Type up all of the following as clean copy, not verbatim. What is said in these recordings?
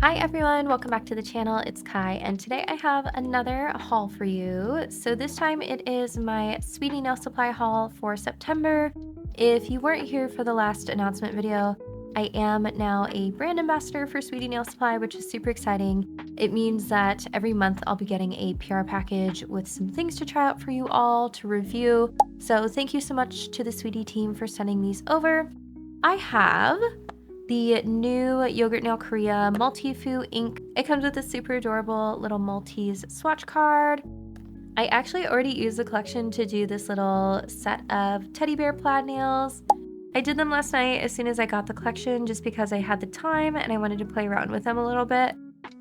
Hi everyone, welcome back to the channel. It's Kai, and today I have another haul for you. So this time it is my Sweetie Nail Supply haul for September. If you weren't here for the last announcement video, I am now a brand ambassador for Sweetie Nail Supply, which is super exciting. It means that every month I'll be getting a PR package with some things to try out for you all to review. So thank you so much to the Sweetie team for sending these over. I have the new Yogurt Nail Korea Multi-Fu ink. It comes with a super adorable little Maltese swatch card. I actually already used the collection to do this little set of teddy bear plaid nails. I did them last night as soon as I got the collection just because I had the time and I wanted to play around with them a little bit.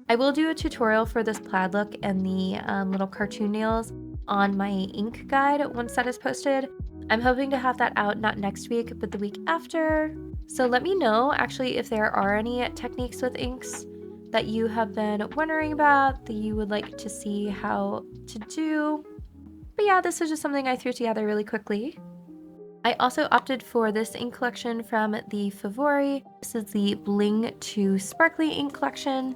I will do a tutorial for this plaid look and the little cartoon nails on my ink guide once that is posted. I'm hoping to have that out not next week, but the week after. So let me know actually if there are any techniques with inks that you have been wondering about, that you would like to see how to do. But yeah, this is just something I threw together really quickly. I also opted for this ink collection from the Favori. This is the Bling to Sparkly ink collection.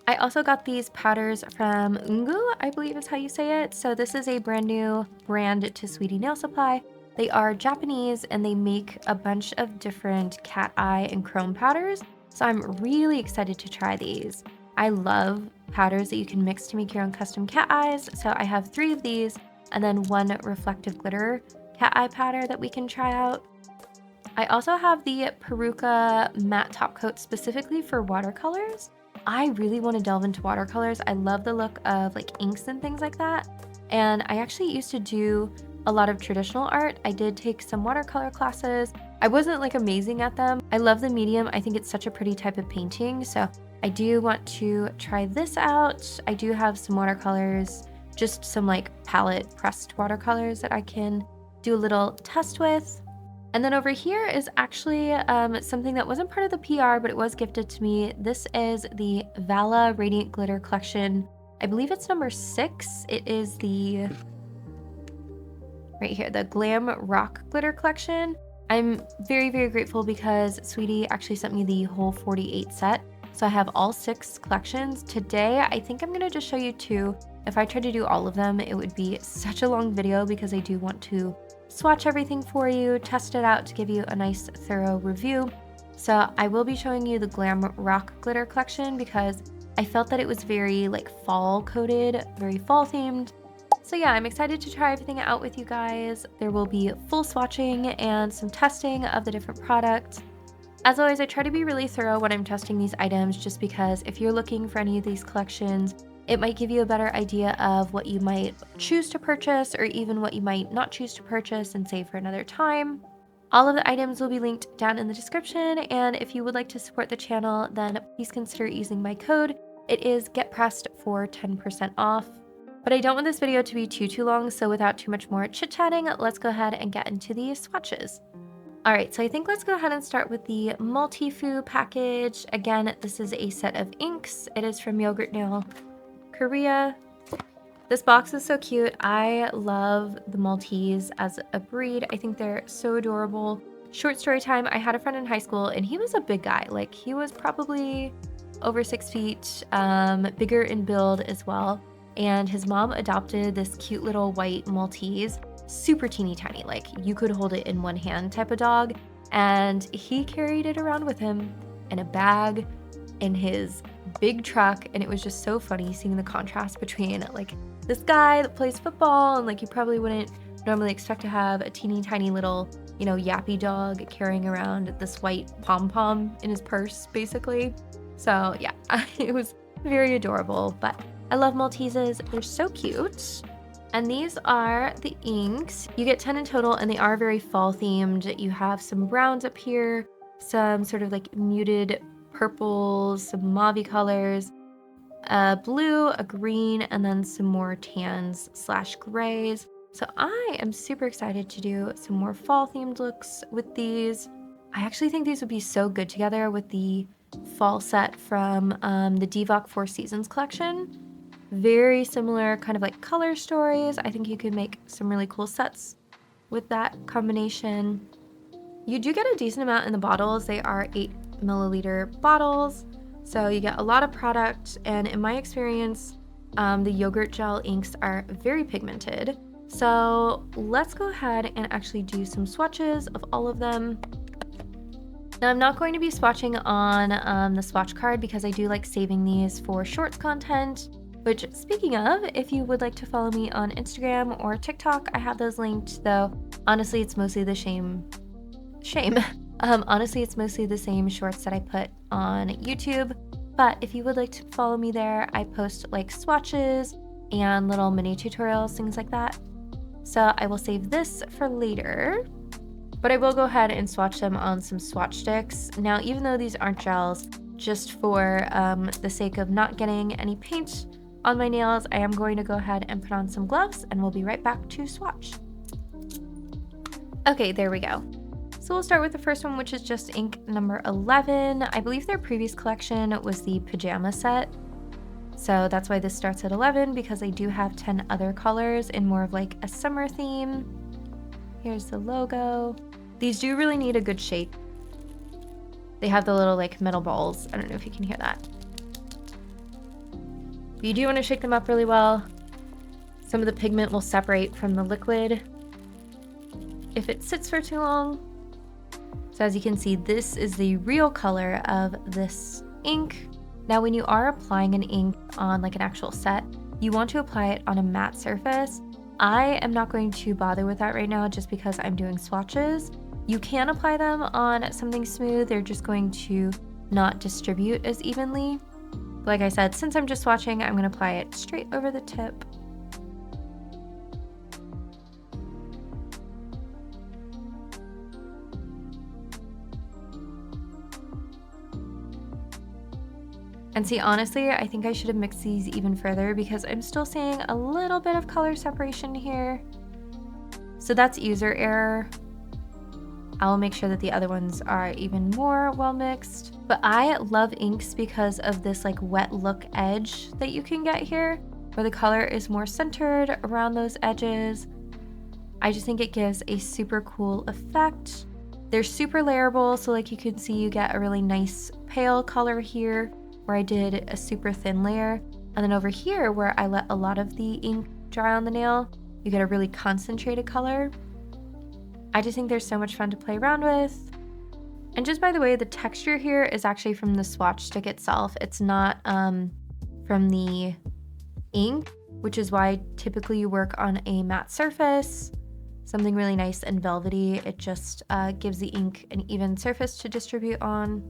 I also got these powders from Ungu, I believe is how you say it. So this is a brand new brand to Sweetie Nail Supply. They are Japanese and they make a bunch of different cat eye and chrome powders. So I'm really excited to try these. I love powders that you can mix to make your own custom cat eyes. So I have 3 of these and then 1 reflective glitter cat eye powder that we can try out. I also have the Peruka matte top coat specifically for watercolors. I really want to delve into watercolors. I love the look of like inks and things like that. And I actually used to do a lot of traditional art. I did take some watercolor classes. I wasn't like amazing at them. I love the medium. I think it's such a pretty type of painting. So I do want to try this out. I do have some watercolors, just some like palette pressed watercolors that I can do a little test with. And then over here is actually something that wasn't part of the PR, but it was gifted to me. This is the Vala Radiant Glitter Collection. I believe it's number 6. It is the, right here, the Glam Rock Glitter Collection. I'm very, very grateful because Sweetie actually sent me the whole 48 set. So I have all 6 collections. Today, I think I'm gonna just show you 2. If I tried to do all of them, it would be such a long video because I do want to swatch everything for you, test it out to give you a nice thorough review. So I will be showing you the Glam Rock Glitter Collection because I felt that it was very like fall coded, very fall themed. So yeah, I'm excited to try everything out with you guys. There will be full swatching and some testing of the different products. As always, I try to be really thorough when I'm testing these items just because if you're looking for any of these collections, it might give you a better idea of what you might choose to purchase or even what you might not choose to purchase and save for another time. All of the items will be linked down in the description, and if you would like to support the channel, then please consider using my code. It is GetPressed for 10% off. But I don't want this video to be too long, so without too much more chit-chatting, let's go ahead and get into the swatches. All right, so I think let's go ahead and start with the Multi-Fu package. Again, this is a set of inks. It is from Yogurt Nail Korea. This box is so cute. I love the Maltese as a breed. I think they're so adorable. Short story time, I had a friend in high school and he was a big guy. Like he was probably over 6 feet, bigger in build as well. And his mom adopted this cute little white Maltese, super teeny tiny, like you could hold it in one hand type of dog. And he carried it around with him in a bag in his big truck, and it was just so funny seeing the contrast between like this guy that plays football and like you probably wouldn't normally expect to have a teeny tiny little, you know, yappy dog carrying around this white pom-pom in his purse basically. So yeah, it was very adorable. But I love Malteses, they're so cute. And these are the inks. You get 10 in total and they are very fall themed. You have some browns up here, some sort of like muted purples, some mauve colors. a blue, a green, and then some more tans slash grays. So I am super excited to do some more fall themed looks with these. I actually think these would be so good together with the fall set from the Divock Four Seasons collection. Very similar kind of like color stories. I think you could make some really cool sets with that combination. You do get a decent amount in the bottles. They are 8 ml bottles, so you get a lot of product, and in my experience, the yogurt gel inks are very pigmented. So let's go ahead and actually do some swatches of all of them. Now I'm not going to be swatching on the swatch card because I do like saving these for shorts content, which, speaking of, if you would like to follow me on Instagram or TikTok, I have those linked, though honestly it's mostly the shame. Honestly, it's mostly the same shorts that I put on YouTube, but if you would like to follow me there, I post like swatches and little mini tutorials, things like that. So I will save this for later, but I will go ahead and swatch them on some swatch sticks. Now, even though these aren't gels, just for the sake of not getting any paint on my nails, I am going to go ahead and put on some gloves, and we'll be right back to swatch. Okay, there we go. So we'll start with the first one, which is just ink number 11. I believe their previous collection was the pajama set. So that's why this starts at 11, because they do have 10 other colors in more of like a summer theme. Here's the logo. These do really need a good shake. They have the little like metal balls. I don't know if you can hear that. But you do want to shake them up really well. Some of the pigment will separate from the liquid if it sits for too long. So as you can see, this is the real color of this ink. Now, when you are applying an ink on like an actual set, you want to apply it on a matte surface. I am not going to bother with that right now just because I'm doing swatches. You can apply them on something smooth. They're just going to not distribute as evenly. Like I said, since I'm just swatching, I'm going to apply it straight over the tip. And see, honestly, I think I should have mixed these even further because I'm still seeing a little bit of color separation here. So that's user error. I'll make sure that the other ones are even more well mixed. But I love inks because of this like wet look edge that you can get here, where the color is more centered around those edges. I just think it gives a super cool effect. They're super layerable, so like you can see, you get a really nice pale color here, where I did a super thin layer. And then over here, where I let a lot of the ink dry on the nail, you get a really concentrated color. I just think they're so much fun to play around with. And just by the way, the texture here is actually from the swatch stick itself. It's not from the ink, which is why typically you work on a matte surface, something really nice and velvety. It just gives the ink an even surface to distribute on.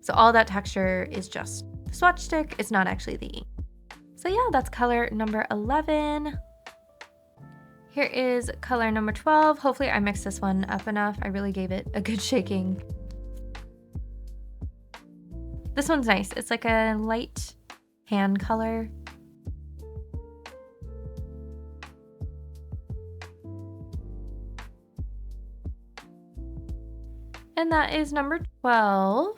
So all that texture is just the swatch stick. It's not actually the ink. So yeah, that's color number 11. Here is color number 12. Hopefully I mixed this one up enough. I really gave it a good shaking. This one's nice. It's like a light tan color. And that is number 12.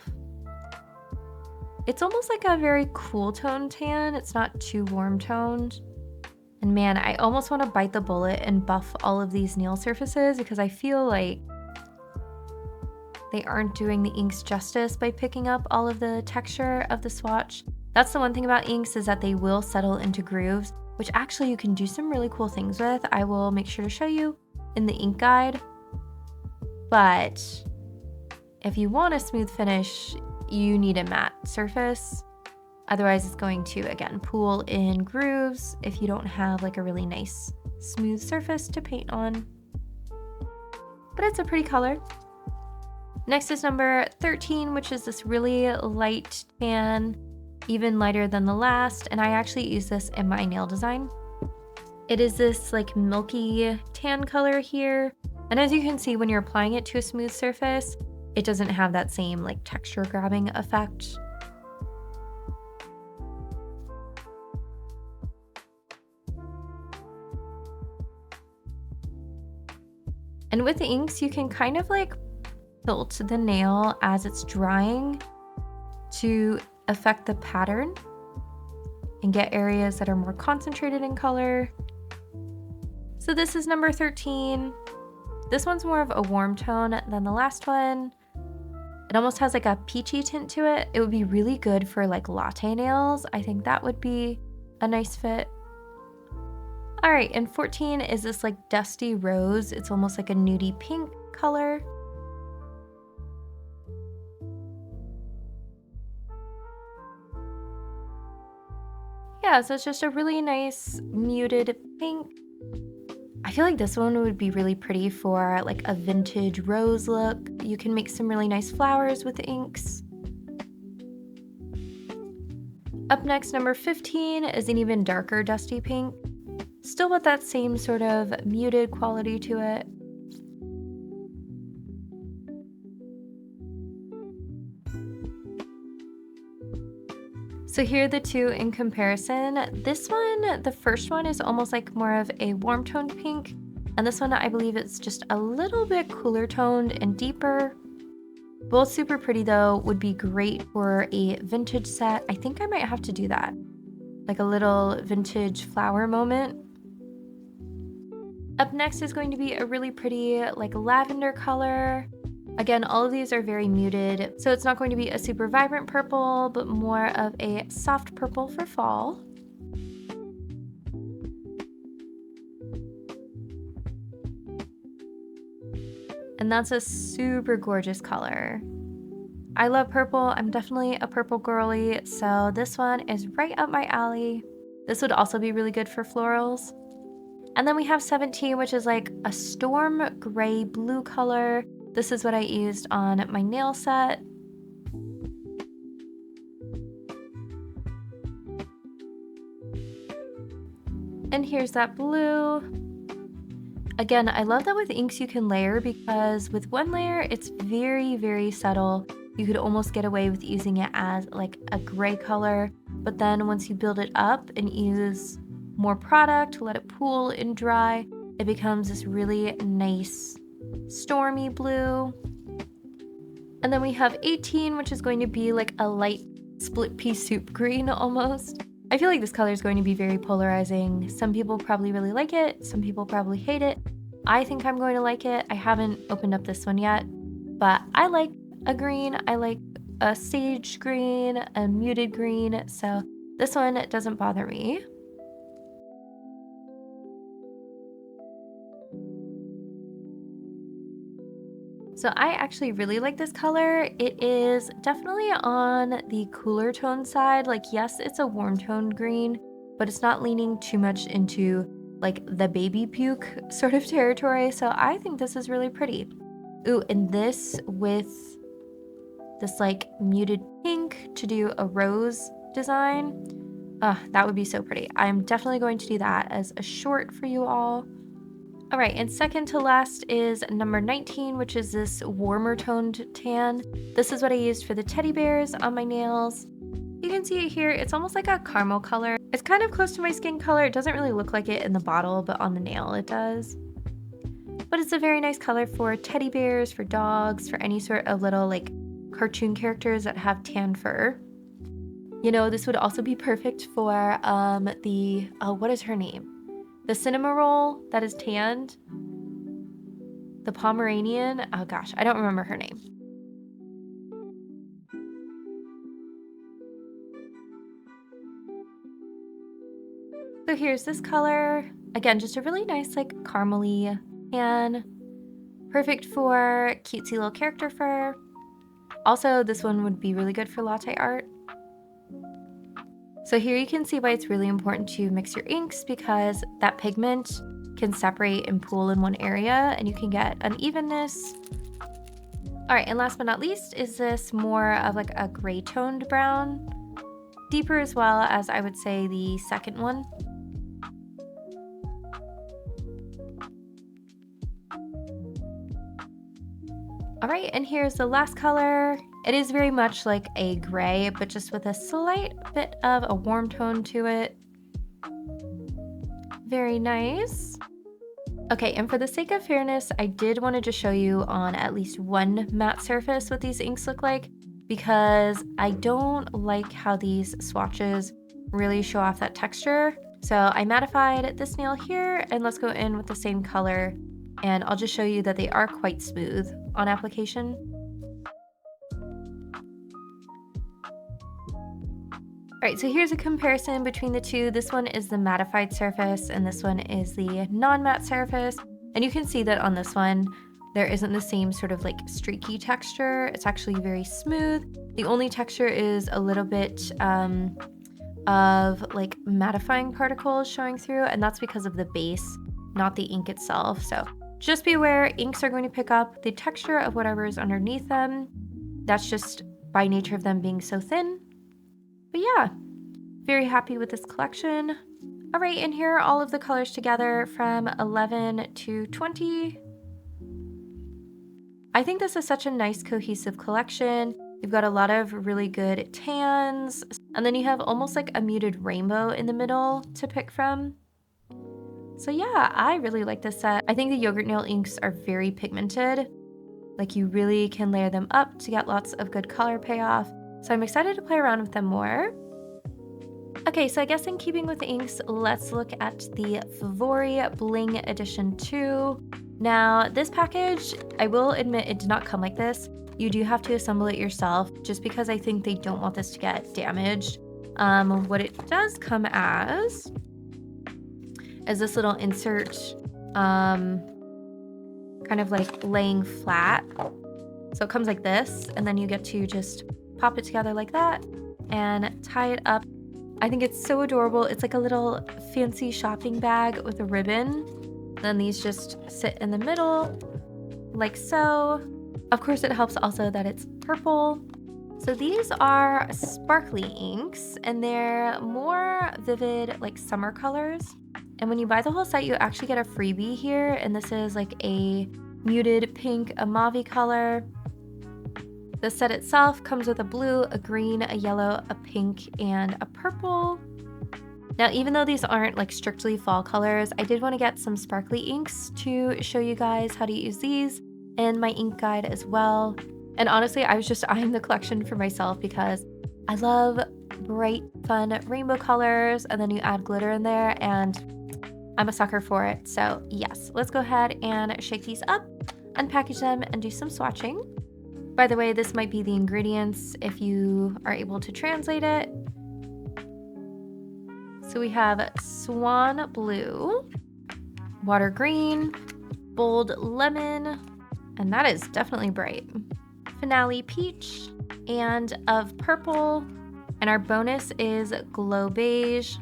It's almost like a very cool tone tan. It's not too warm toned. And man, I almost want to bite the bullet and buff all of these nail surfaces because I feel like they aren't doing the inks justice by picking up all of the texture of the swatch. That's the one thing about inks, is that they will settle into grooves, which actually you can do some really cool things with. I will make sure to show you in the ink guide. But if you want a smooth finish, you need a matte surface. Otherwise, it's going to, again, pool in grooves if you don't have like a really nice smooth surface to paint on. But it's a pretty color. Next is number 13, which is this really light tan, even lighter than the last, and I actually use this in my nail design. It is this like milky tan color here, and as you can see, when you're applying it to a smooth surface, it doesn't have that same like texture grabbing effect. And with the inks, you can kind of like tilt the nail as it's drying to affect the pattern and get areas that are more concentrated in color. So this is number 13. This one's more of a warm tone than the last one. It almost has like a peachy tint to it. It would be really good for like latte nails. I think that would be a nice fit. All right, and 14 is this like dusty rose. It's almost like a nudie pink color. Yeah, so it's just a really nice muted pink. I feel like this one would be really pretty for like a vintage rose look. You can make some really nice flowers with the inks. Up next, number 15 is an even darker dusty pink. Still with that same sort of muted quality to it. So here are the two in comparison. This one, the first one is almost like more of a warm toned pink. And this one, I believe it's just a little bit cooler toned and deeper. Both super pretty though, would be great for a vintage set. I think I might have to do that. Like a little vintage flower moment. Up next is going to be a really pretty like lavender color. Again, all of these are very muted, so it's not going to be a super vibrant purple, but more of a soft purple for fall. And that's a super gorgeous color. I love purple. I'm definitely a purple girly, so this one is right up my alley. This would also be really good for florals. And then we have 17, which is like a storm gray blue color. This is what I used on my nail set. And here's that blue. Again, I love that with inks you can layer because with one layer, it's very, very subtle. You could almost get away with using it as like a gray color. But then once you build it up and use more product, let it pool and dry, it becomes this really nice stormy blue. And then we have 18, which is going to be like a light split pea soup green almost. I feel like this color is going to be very polarizing. Some people probably really like it, some people probably hate it. I think I'm going to like it. I haven't opened up this one yet, but I like a green. I like a sage green, a muted green, so this one doesn't bother me. So I actually really like this color. It is definitely on the cooler tone side. Like, yes, it's a warm toned green, but it's not leaning too much into like the baby puke sort of territory. So I think this is really pretty. Ooh, and this with this like muted pink to do a rose design. That would be so pretty. I'm definitely going to do that as a short for you all. All right, and second to last is number 19, which is this warmer toned tan. This is what I used for the teddy bears on my nails. You can see it here. It's almost like a caramel color. It's kind of close to my skin color. It doesn't really look like it in the bottle, but on the nail it does. But it's a very nice color for teddy bears, for dogs, for any sort of little like cartoon characters that have tan fur. You know, this would also be perfect for what is her name? The Cinnamoroll that is tanned. The Pomeranian. Oh gosh, I don't remember her name. So here's this color. Again, just a really nice like caramely tan. Perfect for cutesy little character fur. Also, this one would be really good for latte art. So here you can see why it's really important to mix your inks because that pigment can separate and pool in one area and you can get unevenness. All right, and last but not least is this more of like a gray toned brown, deeper as well as I would say the second one. All right, and here's the last color. It is very much like a gray, but just with a slight bit of a warm tone to it. Very nice. Okay, and for the sake of fairness, I did want to just show you on at least one matte surface what these inks look like, because I don't like how these swatches really show off that texture. So I mattified this nail here, and let's go in with the same color, and I'll just show you that they are quite smooth on application. All right, so here's a comparison between the two. This one is the mattified surface and this one is the non-matte surface. And you can see that on this one, there isn't the same sort of like streaky texture. It's actually very smooth. The only texture is a little bit of like mattifying particles showing through, and that's because of the base, not the ink itself. So just be aware, inks are going to pick up the texture of whatever is underneath them. That's just by nature of them being so thin. But yeah, very happy with this collection. All right, and here are all of the colors together from 11 to 20. I think this is such a nice cohesive collection. You've got a lot of really good tans, and then you have almost like a muted rainbow in the middle to pick from. So yeah, I really like this set. I think the yogurt nail inks are very pigmented. Like you really can layer them up to get lots of good color payoff. So I'm excited to play around with them more. Okay, so I guess in keeping with the inks, let's look at the Favori Bling Edition 2. Now, this package, I will admit it did not come like this. You do have to assemble it yourself, just because I think they don't want this to get damaged. What it does come as is this little insert, kind of like laying flat. So it comes like this, and then you get to just pop it together like that and tie it up. I think it's so adorable. It's like a little fancy shopping bag with a ribbon. Then these just sit in the middle like so. Of course, it helps also that it's purple. So these are sparkly inks, and they're more vivid like summer colors. And when you buy the whole set, you actually get a freebie here, and this is like a muted pink, a mauve color. The set itself comes with a blue, a green, a yellow, a pink, and a purple. Now, even though these aren't like strictly fall colors, I did want to get some sparkly inks to show you guys how to use these in my ink guide as well. And honestly, I was just eyeing the collection for myself because I love bright, fun rainbow colors, and then you add glitter in there, and I'm a sucker for it. So yes, let's go ahead and shake these up, unpackage them, and do some swatching. By the way, this might be the ingredients if you are able to translate it. So we have Swan Blue, Water Green, Bold Lemon, and that is definitely bright, Finale Peach, and of Purple, and our bonus is Glow Beige.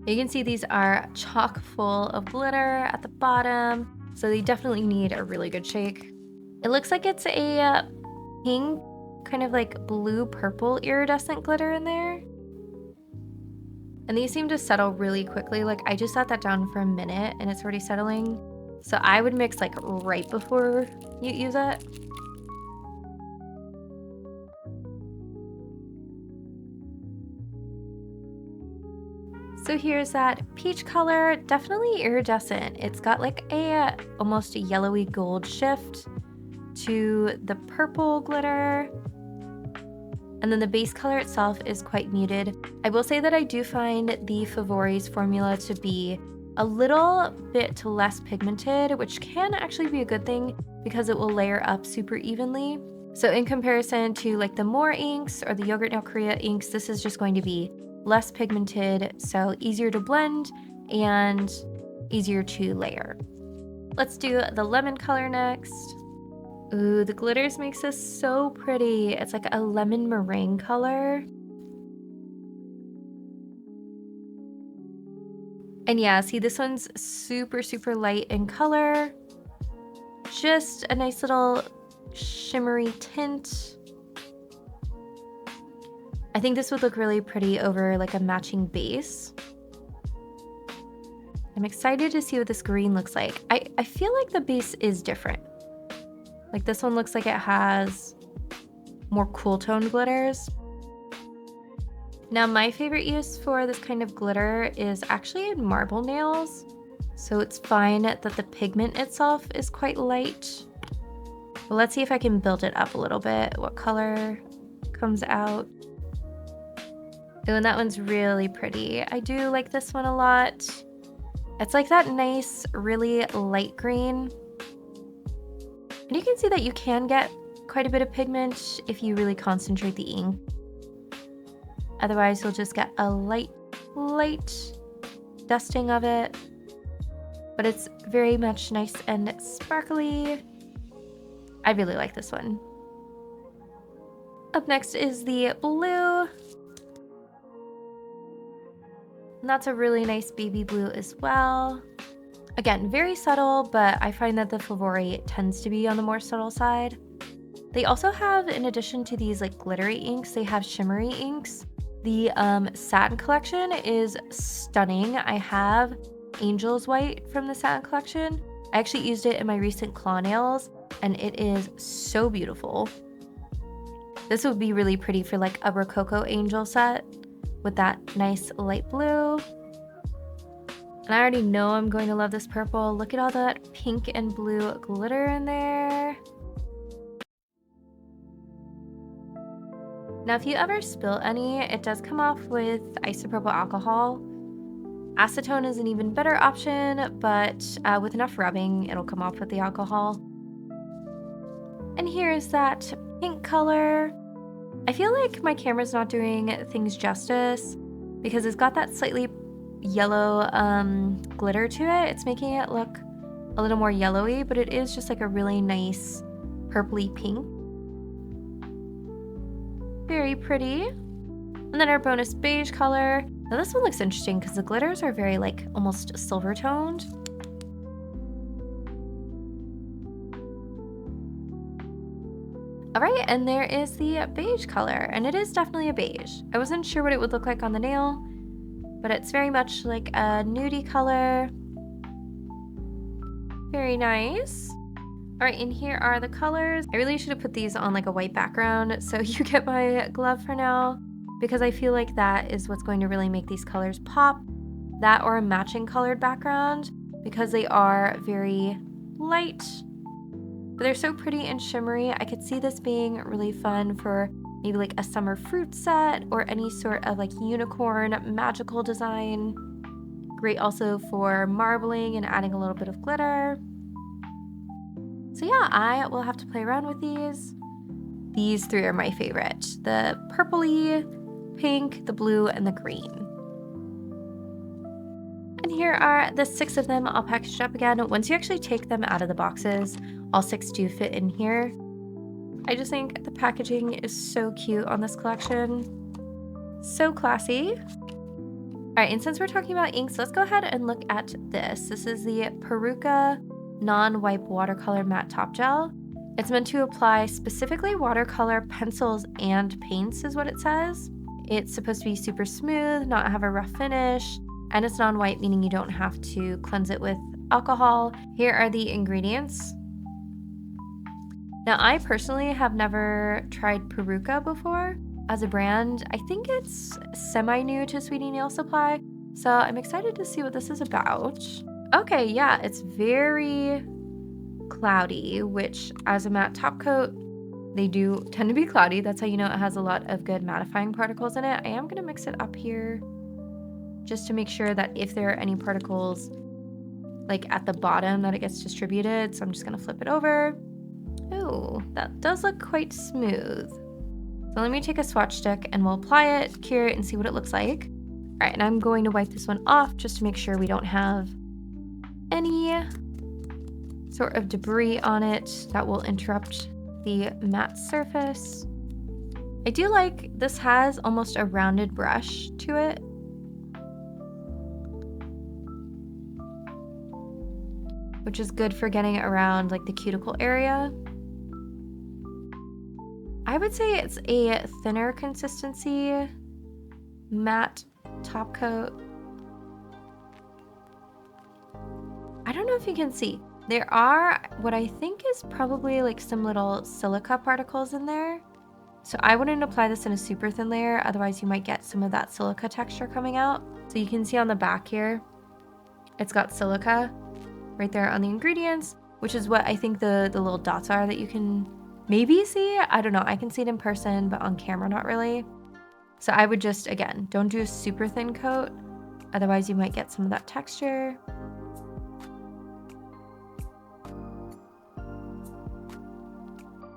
You can see these are chock full of glitter at the bottom, so they definitely need a really good shake. It looks like it's a pink, kind of like blue-purple iridescent glitter in there. And these seem to settle really quickly. Like I just sat that down for a minute and it's already settling. So I would mix like right before you use it. So here's that peach color, definitely iridescent. It's got like a almost a yellowy gold shift to the purple glitter, and then the base color itself is quite muted. I will say that I do find the Favori's formula to be a little bit less pigmented, which can actually be a good thing because it will layer up super evenly. So in comparison to like the More inks or the Yogurt Nail Korea inks, this is just going to be less pigmented, so easier to blend and easier to layer. Let's do the lemon color next. Ooh, the glitters makes this so pretty. It's like a lemon meringue color. And yeah, see, this one's super, super light in color. Just a nice little shimmery tint. I think this would look really pretty over like a matching base. I'm excited to see what this green looks like. I feel like the base is different. Like this one looks like it has more cool toned glitters. Now my favorite use for this kind of glitter is actually in marble nails. So it's fine that the pigment itself is quite light. But let's see if I can build it up a little bit. What color comes out? Oh, and that one's really pretty. I do like this one a lot. It's like that nice, really light green. And you can see that you can get quite a bit of pigment if you really concentrate the ink. Otherwise, you'll just get a light dusting of it. But it's very much nice and sparkly. I really like this one. Up next is the blue. And that's a really nice baby blue as well. Again, very subtle, but I find that the Flavori tends to be on the more subtle side. They also have, in addition to these like glittery inks, they have shimmery inks. The satin collection is stunning. I have Angel's White from the satin collection. I actually used it in my recent claw nails, and it is so beautiful. This would be really pretty for like a Rococo Angel set with that nice light blue. And I already know I'm going to love this purple. Look at all that pink and blue glitter in there. Now, if you ever spill any, it does come off with isopropyl alcohol. Acetone is an even better option, but with enough rubbing, it'll come off with the alcohol. And here's that pink color. I feel like my camera's not doing things justice because it's got that slightly yellow glitter to it. It's making it look a little more yellowy, but it is just like a really nice purpley pink. Very pretty. And then our bonus beige color. Now this one looks interesting because the glitters are very like almost silver toned. All right, and there is the beige color, and it is definitely a beige. I wasn't sure what it would look like on the nail, but it's very much like a nudie color. Very nice. All right, and here are the colors. I really should have put these on like a white background, so you get my glove for now, because I feel like that is what's going to really make these colors pop. That or a matching colored background, because they are very light. But they're so pretty and shimmery. I could see this being really fun for maybe like a summer fruit set or any sort of like unicorn magical design. Great also for marbling and adding a little bit of glitter. So yeah, I will have to play around with these. These three are my favorite. The purpley, pink, the blue, and the green. And here are the 6 of them all packaged up again. Once you actually take them out of the boxes, all 6 do fit in here. I just think the packaging is so cute on this collection. So classy. All right, and since we're talking about inks, let's go ahead and look at this. This is the Peruka Non-Wipe Watercolor Matte Top Gel. It's meant to apply specifically watercolor pencils and paints is what it says. It's supposed to be super smooth, not have a rough finish, and it's non-white, meaning you don't have to cleanse it with alcohol. Here are the ingredients. Now, I personally have never tried Peruka before as a brand. I think it's semi-new to Sweetie Nail Supply, so I'm excited to see what this is about. Okay, yeah, it's very cloudy, which as a matte top coat, they do tend to be cloudy. That's how you know it has a lot of good mattifying particles in it. I am going to mix it up here just to make sure that if there are any particles like at the bottom that it gets distributed. So I'm just going to flip it over. Oh, that does look quite smooth. So let me take a swatch stick and we'll apply it, cure it, and see what it looks like. All right, and I'm going to wipe this one off just to make sure we don't have any sort of debris on it that will interrupt the matte surface. I do like this has almost a rounded brush to it. Which is good for getting around like the cuticle area. I would say it's a thinner consistency matte top coat. I don't know if you can see. There are what I think is probably like some little silica particles in there. So I wouldn't apply this in a super thin layer, otherwise you might get some of that silica texture coming out. So you can see on the back here, It's got silica right there on the ingredients, which is what I think the little dots are that you can maybe see. I don't know. I can see it in person, but on camera, not really. So I would just, again, don't do a super thin coat. Otherwise, you might get some of that texture.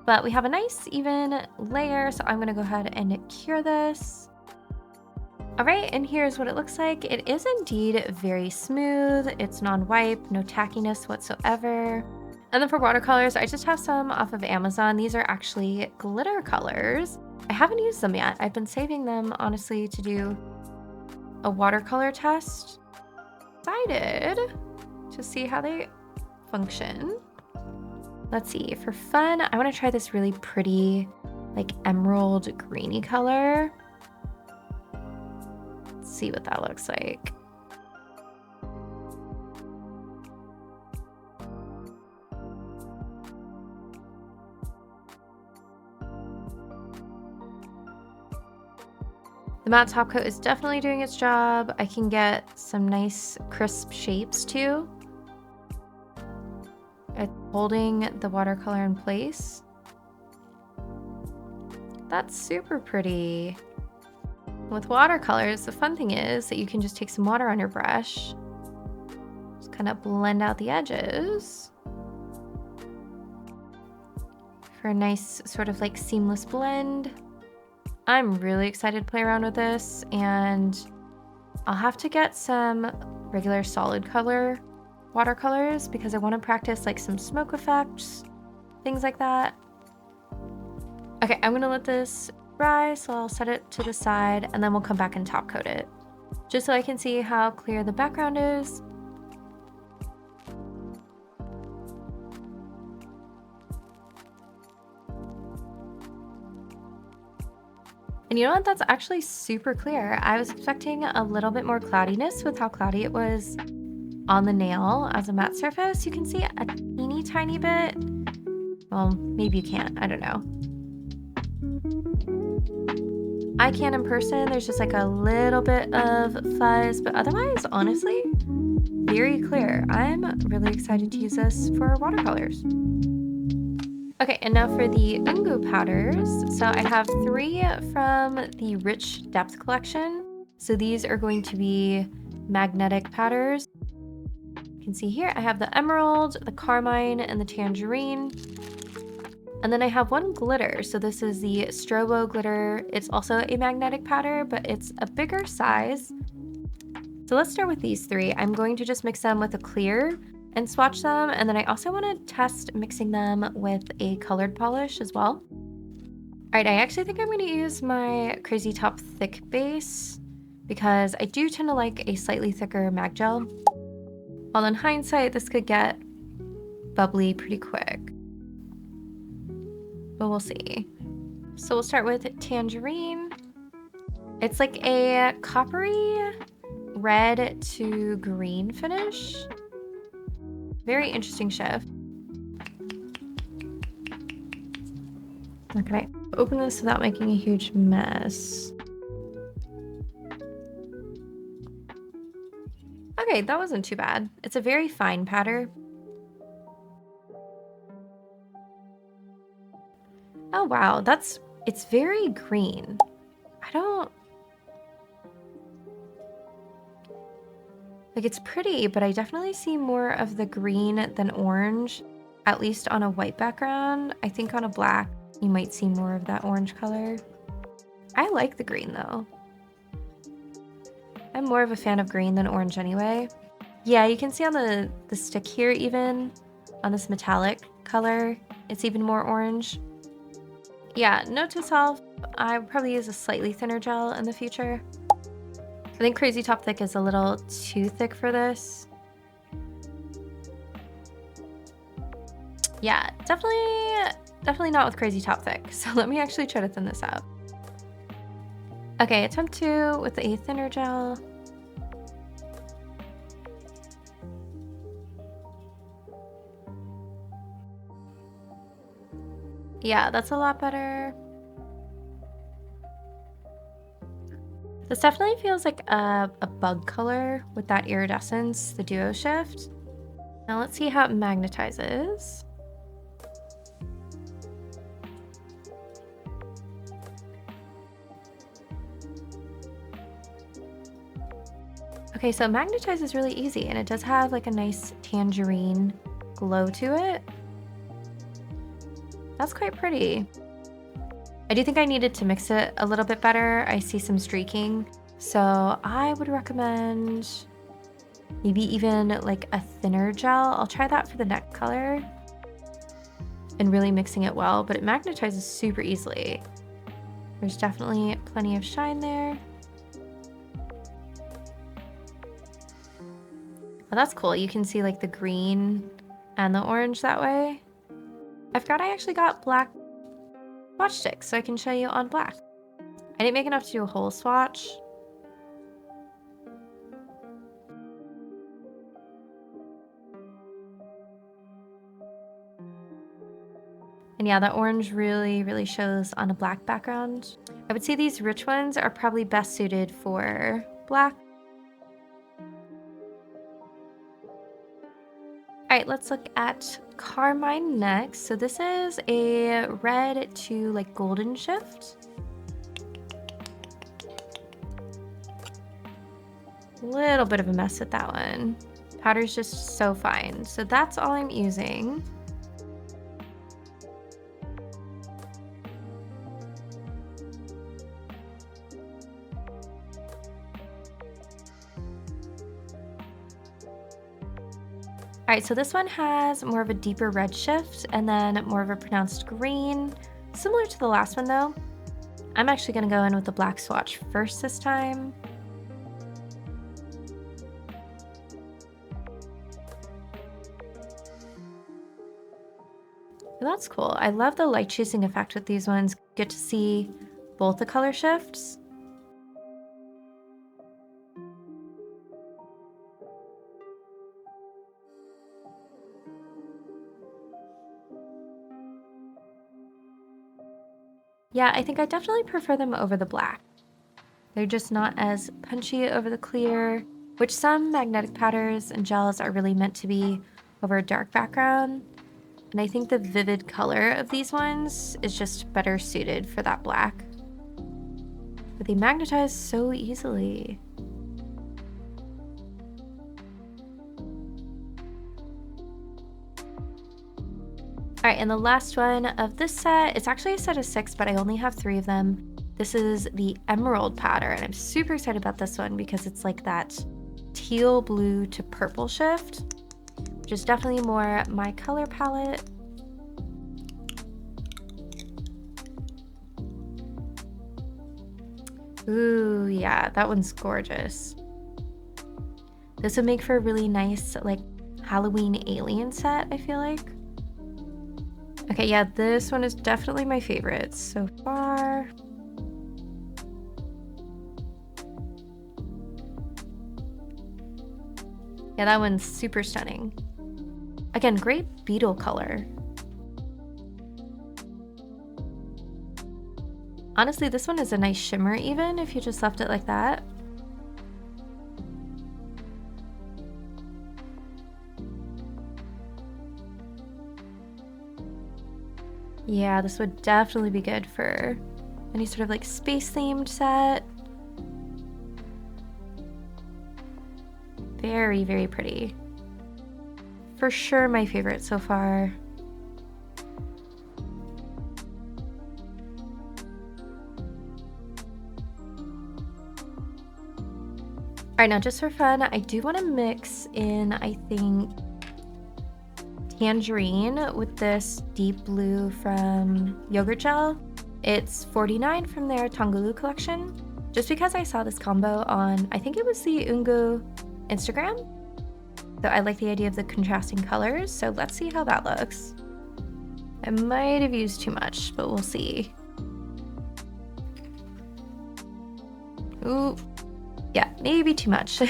But we have a nice even layer, so I'm gonna go ahead and cure this. All right, and here's what it looks like. It is indeed very smooth. It's non-wipe, no tackiness whatsoever. And then for watercolors, I just have some off of Amazon. These are actually glitter colors. I haven't used them yet. I've been saving them, honestly, to do a watercolor test. Excited to see how they function. Let's see, for fun, I want to try this really pretty, like emerald greeny color. Let's see what that looks like. The matte top coat is definitely doing its job. I can get some nice crisp shapes too. It's holding the watercolor in place. That's super pretty. With watercolors, the fun thing is that you can just take some water on your brush, just kind of blend out the edges for a nice sort of like seamless blend. I'm really excited to play around with this, and I'll have to get some regular solid color watercolors because I want to practice like some smoke effects, things like that. Okay, I'm gonna let this dry, so I'll set it to the side and then we'll come back and top coat it, just so I can see how clear the background is. And you know what? That's actually super clear. I was expecting a little bit more cloudiness with how cloudy it was on the nail as a matte surface. You can see a teeny tiny bit. Well, maybe you can't. I don't know. I can in person. There's just like a little bit of fuzz, but otherwise, honestly, very clear. I'm really excited to use this for watercolors. Okay, and now for the Ungu powders. So I have 3 from the Rich Depth collection. So these are going to be magnetic powders. You can see here I have the emerald, the carmine, and the tangerine. And then I have 1 glitter. So this is the Strobo glitter. It's also a magnetic powder, but it's a bigger size. So let's start with these 3. I'm going to just mix them with a clear and swatch them. And then I also want to test mixing them with a colored polish as well. All right, I actually think I'm going to use my Crazy Top Thick base because I do tend to like a slightly thicker mag gel. While in hindsight, this could get bubbly pretty quick, but we'll see. So we'll start with tangerine. It's like a coppery red to green finish. Very interesting shift. Okay, open this without making a huge mess. Okay, that wasn't too bad. It's a very fine powder. Oh wow, it's very green. Like, it's pretty, but I definitely see more of the green than orange, at least on a white background. I think on a black, you might see more of that orange color. I like the green though. I'm more of a fan of green than orange anyway. Yeah, you can see on the stick here, even on this metallic color, it's even more orange. Yeah, note to self, I would probably use a slightly thinner gel in the future. I think Crazy Top Thick is a little too thick for this. Yeah, definitely not with Crazy Top Thick. So let me actually try to thin this out. Okay, attempt 2 with a thinner gel. Yeah, that's a lot better. This definitely feels like a bug color with that iridescence, the duo shift. Now let's see how it magnetizes. Okay, so magnetize is really easy, and it does have like a nice tangerine glow to it. That's quite pretty. I do think I needed to mix it a little bit better. I see some streaking, so I would recommend maybe even like a thinner gel. I'll try that for the neck color and really mixing it well, but it magnetizes super easily. There's definitely plenty of shine there. Oh, that's cool. You can see like the green and the orange that way. I forgot I actually got black swatch sticks, so I can show you on black. I didn't make enough to do a whole swatch. And yeah, the orange really shows on a black background. I would say these rich ones are probably best suited for black. All right, let's look at Carmine next. So this is a red to like golden shift. Little bit of a mess with that one. Powder's just so fine. So that's all I'm using. All right, so this one has more of a deeper red shift and then more of a pronounced green. Similar to the last one though. I'm actually gonna go in with the black swatch first this time. That's cool. I love the light chasing effect with these ones. Get to see both the color shifts. Yeah, I think I definitely prefer them over the black. They're just not as punchy over the clear, which some magnetic powders and gels are really meant to be over a dark background. And I think the vivid color of these ones is just better suited for that black. But they magnetize so easily. All right, and the last one of this set, it's actually a set of 6, but I only have 3 of them. This is the Emerald powder, and I'm super excited about this one because it's like that teal blue to purple shift, which is definitely more my color palette. Ooh, yeah, that one's gorgeous. This would make for a really nice, like, Halloween alien set, I feel like. Okay, yeah, this one is definitely my favorite so far. Yeah, that one's super stunning. Again, great beetle color. Honestly, this one is a nice shimmer even if you just left it like that. Yeah, this would definitely be good for any sort of like space themed set. Very pretty. For sure my favorite so far. All right, now just for fun, I do want to mix in, I think, tangerine with this deep blue from Yogurt Gel. It's $49 from their Tongulu collection. Just because I saw this combo on, I think it was the Ungu Instagram. So I like the idea of the contrasting colors, so let's see how that looks. I might have used too much, but we'll see. Ooh, yeah, maybe too much.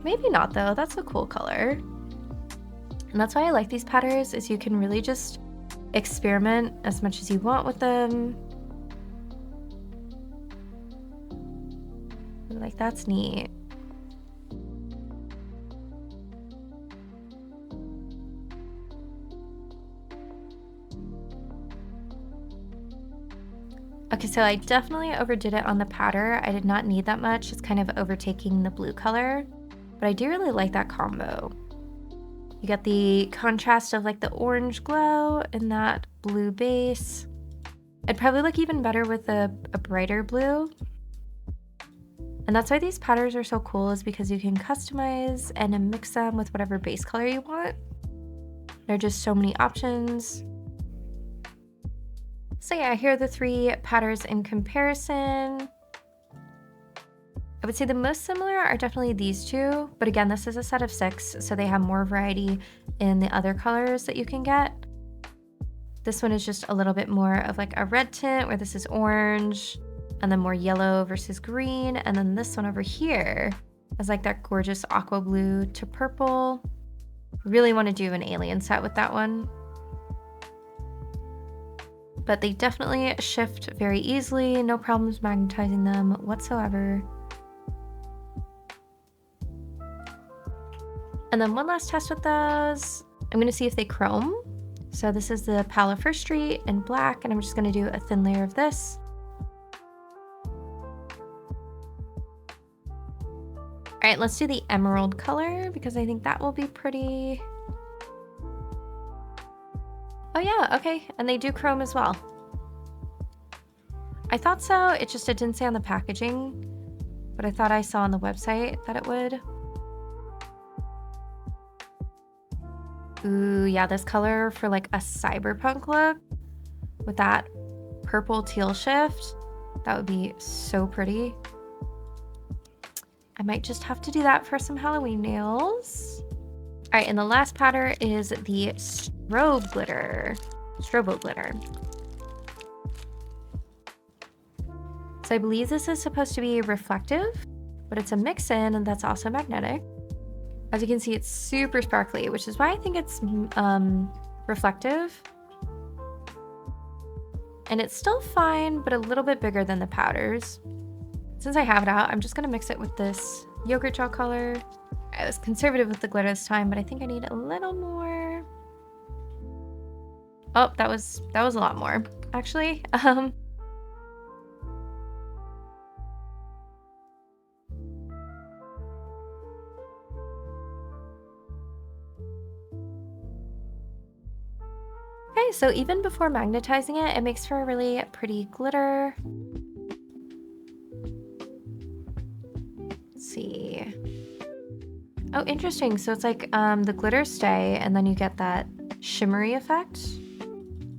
Maybe not though, that's a cool color. And that's why I like these powders, is you can really just experiment as much as you want with them. Like, that's neat. Okay, so I definitely overdid it on the powder. I did not need that much. It's kind of overtaking the blue color, but I do really like that combo. You get the contrast of like the orange glow and that blue base. It'd probably look even better with a brighter blue. And that's why these powders are so cool, is because you can customize and mix them with whatever base color you want. There are just so many options. So yeah, here are the 3 powders in comparison. I would say the most similar are definitely these 2, but again, this is a set of 6, so they have more variety in the other colors that you can get. This one is just a little bit more of like a red tint, where this is orange, and then more yellow versus green, and then this one over here is like that gorgeous aqua blue to purple. Really want to do an alien set with that one. But they definitely shift very easily, no problems magnetizing them whatsoever. And then one last test with those. I'm gonna see if they chrome. So this is the Palo First Street in black, and I'm just gonna do a thin layer of this. All right, let's do the emerald color, because I think that will be pretty. Oh yeah, okay, and they do chrome as well. I thought so, it didn't say on the packaging, but I thought I saw on the website that it would. Ooh, yeah, this color for like a cyberpunk look with that purple teal shift, that would be so pretty. I might just have to do that for some Halloween nails. All right, and the last powder is the Strobo glitter. So I believe this is supposed to be reflective, but it's a mix-in, and that's also magnetic. As you can see, it's super sparkly, which is why I think it's reflective. And it's still fine, but a little bit bigger than the powders. Since I have it out, I'm just gonna mix it with this yogurt gel color. I was conservative with the glitter this time, but I think I need a little more. Oh, that was a lot more, actually. Okay, so even before magnetizing it, it makes for a really pretty glitter. Let's see. Oh, interesting. So it's like the glitters stay, and then you get that shimmery effect.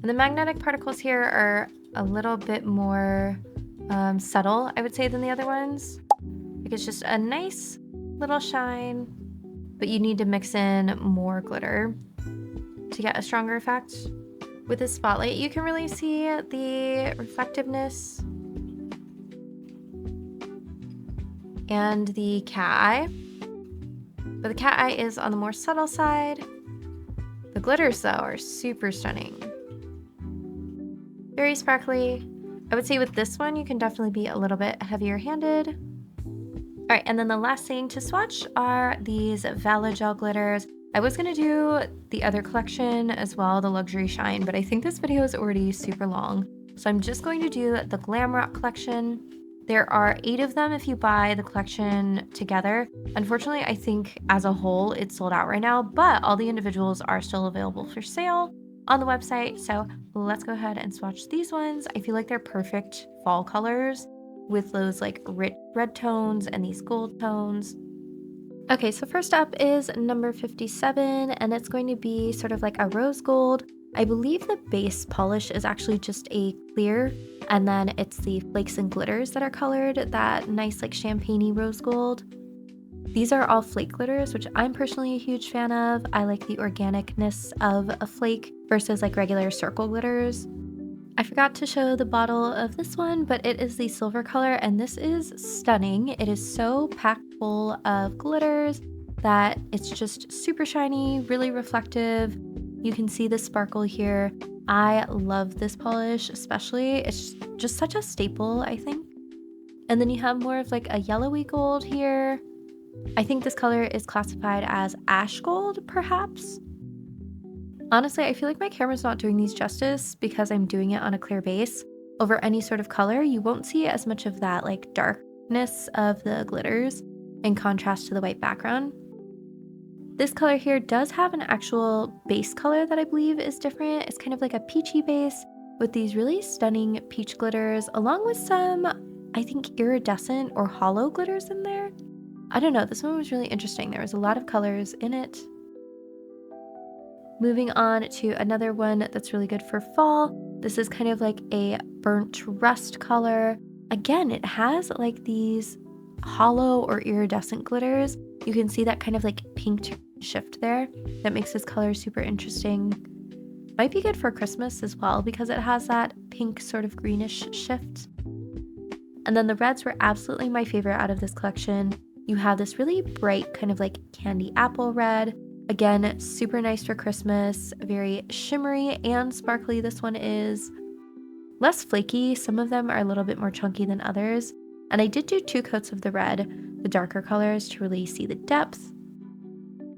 And the magnetic particles here are a little bit more subtle, I would say, than the other ones. Like, it's just a nice little shine, but you need to mix in more glitter to get a stronger effect. With this spotlight, you can really see the reflectiveness and the cat eye. But the cat eye is on the more subtle side. The glitters, though, are super stunning. Very sparkly. I would say with this one, you can definitely be a little bit heavier handed. All right, and then the last thing to swatch are these Vela Gel glitters. I was gonna do the other collection as well, the Luxury Shine, but I think this video is already super long. So I'm just going to do the Glam Rock collection. There are 8 of them if you buy the collection together. Unfortunately, I think as a whole, it's sold out right now, but all the individuals are still available for sale on the website. So let's go ahead and swatch these ones. I feel like they're perfect fall colors with those like rich red tones and these gold tones. Okay, so first up is number 57, and it's going to be sort of like a rose gold. I believe the base polish is actually just a clear, and then it's the flakes and glitters that are colored that nice like champagne-y rose gold. These are all flake glitters, which I'm personally a huge fan of. I like the organicness of a flake versus like regular circle glitters. I forgot to show the bottle of this one, but it is the silver color, and this is stunning. It is so packed full of glitters that it's just super shiny, really reflective. You can see the sparkle here, I love this polish, especially. It's just such a staple, I think. And then you have more of like a yellowy gold here. I think this color is classified as ash gold, perhaps. Honestly, I feel like my camera's not doing these justice because I'm doing it on a clear base. Over any sort of color, you won't see as much of that like darkness of the glitters in contrast to the white background. This color here does have an actual base color that I believe is different. It's kind of like a peachy base with these really stunning peach glitters along with some, I think, iridescent or hollow glitters in there. I don't know, this one was really interesting. There was a lot of colors in it. Moving on to another one that's really good for fall. This is kind of like a burnt rust color. Again, it has like these hollow or iridescent glitters. You can see that kind of like pink shift there that makes this color super interesting. Might be good for Christmas as well because it has that pink sort of greenish shift. And then the reds were absolutely my favorite out of this collection. You have this really bright kind of like candy apple red. Again, super nice for Christmas, very shimmery and sparkly this one is. Less flaky, some of them are a little bit more chunky than others. And I did do 2 coats of the red, the darker colors, to really see the depth.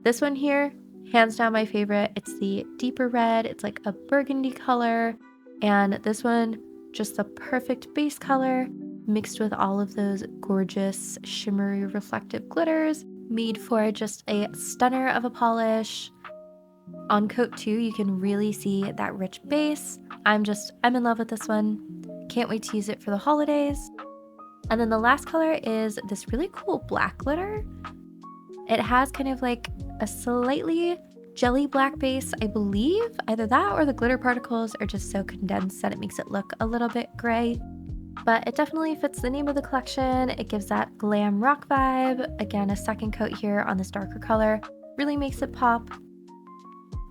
This one here, hands down my favorite. It's the deeper red, it's like a burgundy color. And this one, just the perfect base color, mixed with all of those gorgeous shimmery reflective glitters, made for just a stunner of a polish. On coat 2, you can really see that rich base. I'm in love with this one. Can't wait to use it for the holidays. And then the last color is this really cool black glitter. It has kind of like a slightly jelly black base, I believe. Either that or the glitter particles are just so condensed that it makes it look a little bit gray. But it definitely fits the name of the collection. It gives that glam rock vibe. Again, a second coat here on this darker color really makes it pop.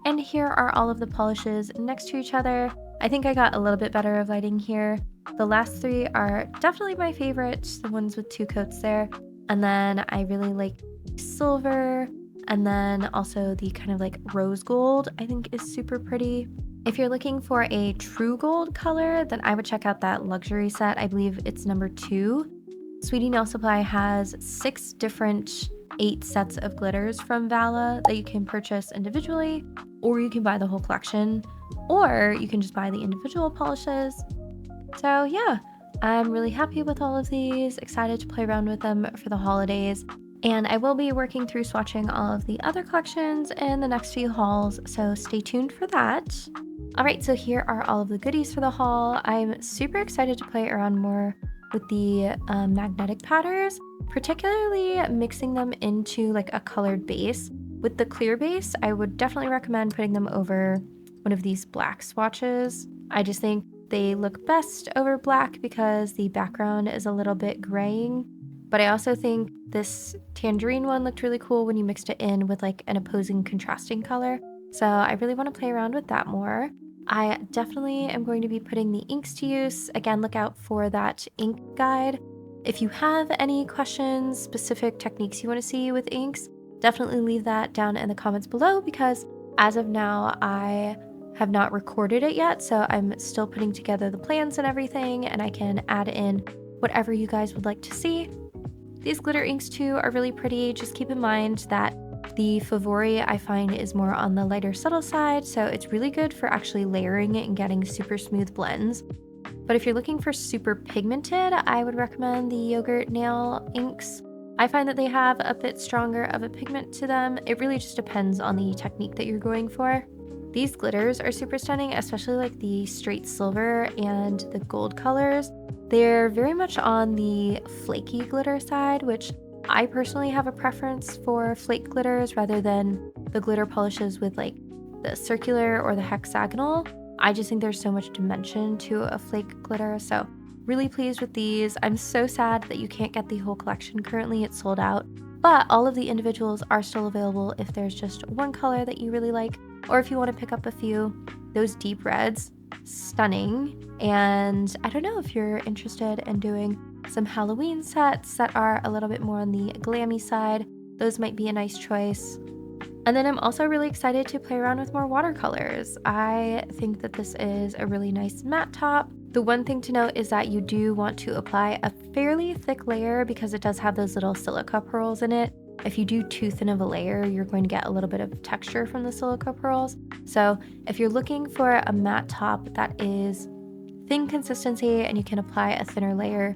And here are all of the polishes next to each other. I think I got a little bit better of lighting here. The last 3 are definitely my favorites, the ones with 2 coats there. And then I really like silver, and then also the kind of like rose gold I think is super pretty. If you're looking for a true gold color, then I would check out that luxury set. I believe it's number 2. Sweetie Nail Supply has 6 different 8 sets of glitters from Vala that you can purchase individually, or you can buy the whole collection, or you can just buy the individual polishes. So yeah, I'm really happy with all of these, excited to play around with them for the holidays. And I will be working through swatching all of the other collections in the next few hauls, so stay tuned for that. Alright, so here are all of the goodies for the haul. I'm super excited to play around more with the magnetic powders, particularly mixing them into like a colored base. With the clear base, I would definitely recommend putting them over one of these black swatches. I just think they look best over black because the background is a little bit graying. But I also think this tangerine one looked really cool when you mixed it in with like an opposing contrasting color. So I really want to play around with that more. I definitely am going to be putting the inks to use. Again, look out for that ink guide. If you have any questions, specific techniques you want to see with inks, definitely leave that down in the comments below because as of now, I have not recorded it yet. So I'm still putting together the plans and everything, and I can add in whatever you guys would like to see. These glitter inks too are really pretty. Just keep in mind that the Favori I find is more on the lighter subtle side, so it's really good for actually layering it and getting super smooth blends. But if you're looking for super pigmented, I would recommend the Yogurt Nail inks. I find that they have a bit stronger of a pigment to them. It really just depends on the technique that you're going for. These glitters are super stunning, especially like the straight silver and the gold colors. They're very much on the flaky glitter side, which I personally have a preference for flake glitters rather than the glitter polishes with like the circular or the hexagonal. I just think there's so much dimension to a flake glitter, so really pleased with these. I'm so sad that you can't get the whole collection currently, it's sold out, but all of the individuals are still available if there's just one color that you really like, or if you want to pick up a few. Those deep reds, stunning. And I don't know if you're interested in doing some Halloween sets that are a little bit more on the glammy side. Those might be a nice choice. And then I'm also really excited to play around with more watercolors. I think that this is a really nice matte top. The one thing to note is that you do want to apply a fairly thick layer because it does have those little silica pearls in it. If you do too thin of a layer, you're going to get a little bit of texture from the silica pearls. So if you're looking for a matte top that is thin consistency and you can apply a thinner layer,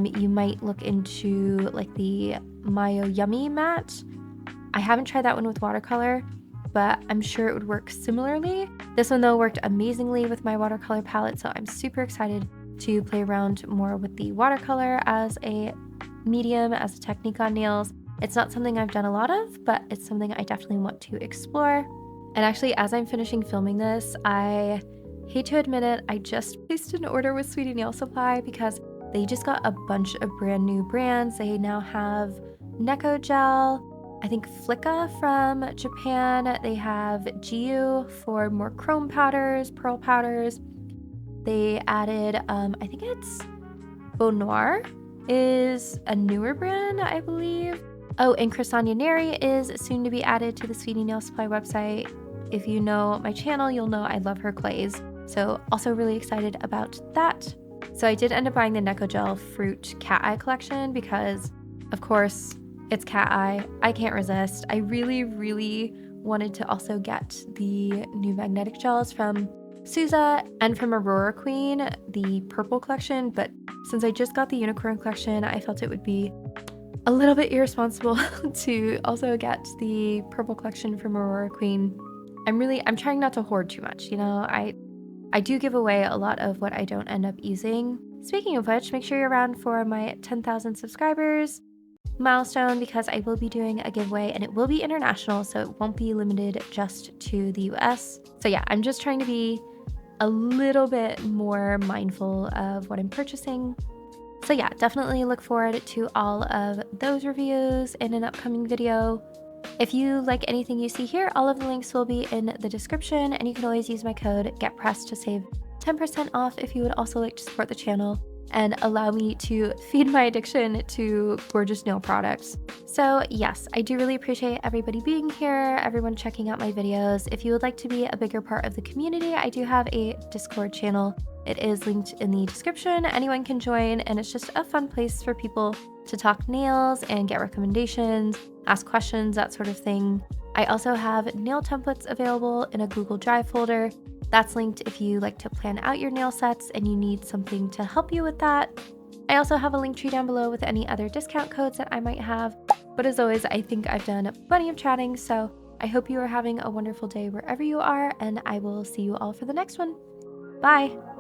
you might look into like the Mayo Yummy matte. I haven't tried that one with watercolor, but I'm sure it would work similarly. This one though worked amazingly with my watercolor palette, so I'm super excited to play around more with the watercolor as a medium, as a technique on nails. It's not something I've done a lot of, but it's something I definitely want to explore. And actually, as I'm finishing filming this, I hate to admit it, I just placed an order with Sweetie Nail Supply because they just got a bunch of brand new brands. They now have Neko Gel, I think Flicka from Japan. They have Giyu for more chrome powders, pearl powders. They added, I think it's Beau Noir is a newer brand, I believe. Oh, and Cressania Neri is soon to be added to the Sweetie Nail Supply website. If you know my channel, you'll know I love her clays. So also really excited about that. So I did end up buying the Neko Gel Fruit Cat Eye collection because, of course, it's cat eye. I can't resist. I really, really wanted to also get the new magnetic gels from Sousa and from Aurora Queen, the purple collection. But since I just got the unicorn collection, I felt it would be a little bit irresponsible to also get the purple collection from Aurora Queen. I'm trying not to hoard too much, you know. I do give away a lot of what I don't end up using. Speaking of which, make sure you're around for my 10,000 subscribers milestone because I will be doing a giveaway and it will be international, so it won't be limited just to the US. So yeah, I'm just trying to be a little bit more mindful of what I'm purchasing. So yeah, definitely look forward to all of those reviews in an upcoming video. If you like anything you see here, all of the links will be in the description, and you can always use my code GETPRESSED to save 10% off if you would also like to support the channel and allow me to feed my addiction to gorgeous nail products. So yes, I do really appreciate everybody being here, everyone checking out my videos. If you would like to be a bigger part of the community, I do have a Discord channel. It is linked in the description. Anyone can join, and it's just a fun place for people to talk nails and get recommendations, ask questions, that sort of thing. I also have nail templates available in a Google Drive folder. That's linked if you like to plan out your nail sets and you need something to help you with that. I also have a link tree down below with any other discount codes that I might have. But as always, I think I've done plenty of chatting, so I hope you are having a wonderful day wherever you are, and I will see you all for the next one. Bye!